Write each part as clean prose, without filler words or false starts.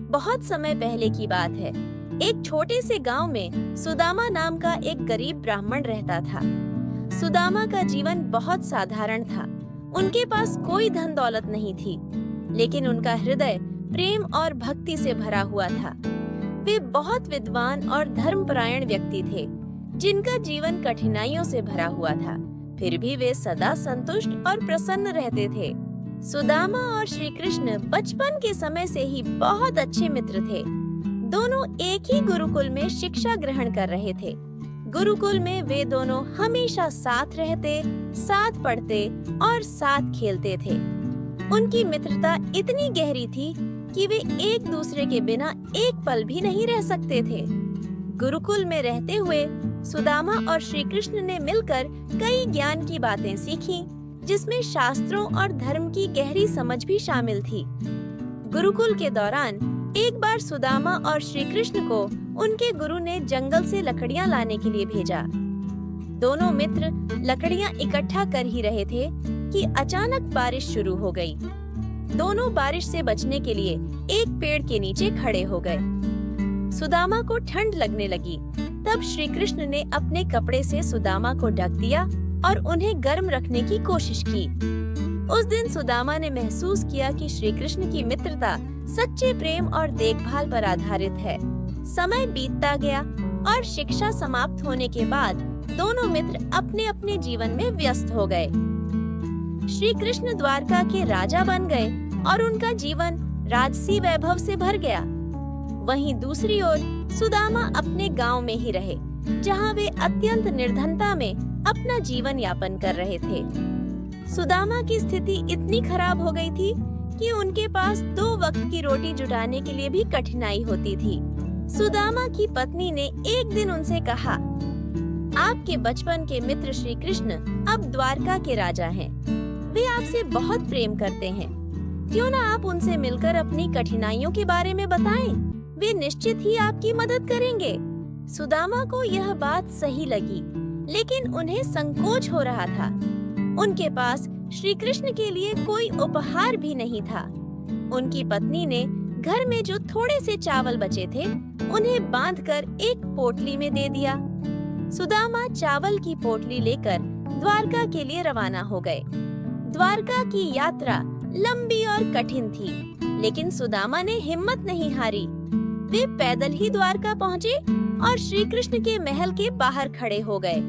बहुत समय पहले की बात है। एक छोटे से गांव में सुदामा नाम का एक गरीब ब्राह्मण रहता था। सुदामा का जीवन बहुत साधारण था। उनके पास कोई धन दौलत नहीं थी, लेकिन उनका हृदय प्रेम और भक्ति से भरा हुआ था। वे बहुत विद्वान और धर्मपरायण व्यक्ति थे, जिनका जीवन कठिनाइयों से भरा हुआ था। फिर भी वे सदा संतुष्ट और प्रसन्न रहते थे। सुदामा और श्री कृष्ण बचपन के समय से ही बहुत अच्छे मित्र थे। दोनों एक ही गुरुकुल में शिक्षा ग्रहण कर रहे थे। गुरुकुल में वे दोनों हमेशा साथ रहते, साथ पढ़ते और साथ खेलते थे। उनकी मित्रता इतनी गहरी थी कि वे एक दूसरे के बिना एक पल भी नहीं रह सकते थे। गुरुकुल में रहते हुए सुदामा और श्री कृष्ण ने मिलकर कई ज्ञान की बातें सीखी, जिसमें शास्त्रों और धर्म की गहरी समझ भी शामिल थी। गुरुकुल के दौरान एक बार सुदामा और श्री कृष्ण को उनके गुरु ने जंगल से लकड़ियां लाने के लिए भेजा। दोनों मित्र लकड़ियां इकट्ठा कर ही रहे थे कि अचानक बारिश शुरू हो गई। दोनों बारिश से बचने के लिए एक पेड़ के नीचे खड़े हो गए। सुदामा को ठंड लगने लगी। तब श्री कृष्ण ने अपने कपड़े से सुदामा को ढक दिया और उन्हें गर्म रखने की कोशिश की। उस दिन सुदामा ने महसूस किया कि श्री कृष्ण की मित्रता सच्चे प्रेम और देखभाल पर आधारित है। समय बीतता गया और शिक्षा समाप्त होने के बाद दोनों मित्र अपने अपने जीवन में व्यस्त हो गए। श्री कृष्ण द्वारका के राजा बन गए और उनका जीवन राजसी वैभव से भर गया। वहीं दूसरी ओर सुदामा अपने गांव में ही रहे, जहां वे अत्यंत निर्धनता में अपना जीवन यापन कर रहे थे। सुदामा की स्थिति इतनी खराब हो गई थी कि उनके पास 2 वक्त की रोटी जुटाने के लिए भी कठिनाई होती थी। सुदामा की पत्नी ने एक दिन उनसे कहा, आपके बचपन के मित्र श्री कृष्ण अब द्वारका के राजा हैं। वे आपसे बहुत प्रेम करते हैं। क्यों ना आप उनसे मिलकर अपनी कठिनाइयों के बारे में बताएं? वे निश्चित ही आपकी मदद करेंगे। सुदामा को यह बात सही लगी, लेकिन उन्हें संकोच हो रहा था। उनके पास श्री कृष्ण के लिए कोई उपहार भी नहीं था। उनकी पत्नी ने घर में जो थोड़े से चावल बचे थे, उन्हें बांधकर एक पोटली में दे दिया। सुदामा चावल की पोटली लेकर द्वारका के लिए रवाना हो गए। द्वारका की यात्रा लंबी और कठिन थी, लेकिन सुदामा ने हिम्मत नहीं हारी। वे पैदल ही द्वारका पहुँचे और श्री कृष्ण के महल के बाहर खड़े हो गए।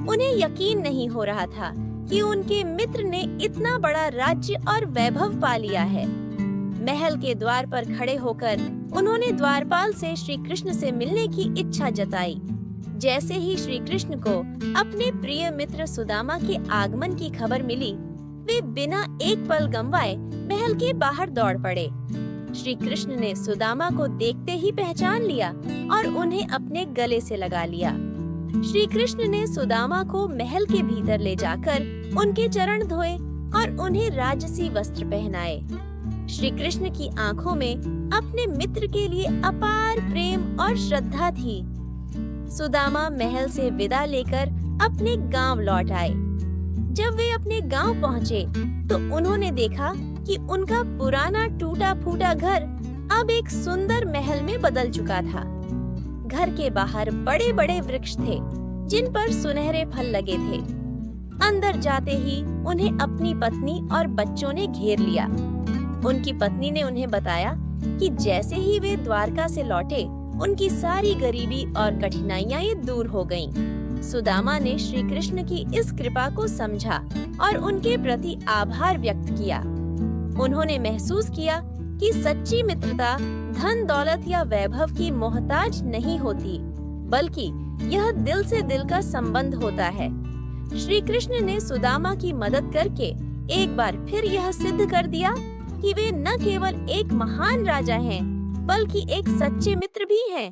उन्हें यकीन नहीं हो रहा था कि उनके मित्र ने इतना बड़ा राज्य और वैभव पा लिया है। महल के द्वार पर खड़े होकर उन्होंने द्वारपाल से श्री कृष्ण से मिलने की इच्छा जताई। जैसे ही श्री कृष्ण को अपने प्रिय मित्र सुदामा के आगमन की खबर मिली, वे बिना एक पल गंवाए महल के बाहर दौड़ पड़े। श्री कृष्ण ने सुदामा को देखते ही पहचान लिया और उन्हें अपने गले से लगा लिया। श्री कृष्ण ने सुदामा को महल के भीतर ले जाकर उनके चरण धोए और उन्हें राजसी वस्त्र पहनाए। श्री कृष्ण की आंखों में अपने मित्र के लिए अपार प्रेम और श्रद्धा थी। सुदामा महल से विदा लेकर अपने गांव लौट आए। जब वे अपने गांव पहुंचे, तो उन्होंने देखा कि उनका पुराना टूटा फूटा घर अब एक सुंदर महल में बदल चुका था। घर के बाहर बड़े बड़े वृक्ष थे, जिन पर सुनहरे फल लगे थे। अंदर जाते ही उन्हें अपनी पत्नी और बच्चों ने घेर लिया। उनकी पत्नी ने उन्हें बताया कि जैसे ही वे द्वारका से लौटे, उनकी सारी गरीबी और कठिनाइयां ये दूर हो गईं। सुदामा ने श्री कृष्ण की इस कृपा को समझा और उनके प्रति आभार व्यक्त किया। उन्होंने महसूस किया कि सच्ची मित्रता धन दौलत या वैभव की मोहताज नहीं होती, बल्कि यह दिल से दिल का संबंध होता है। श्री कृष्ण ने सुदामा की मदद करके एक बार फिर यह सिद्ध कर दिया कि वे न केवल एक महान राजा हैं, बल्कि एक सच्चे मित्र भी हैं।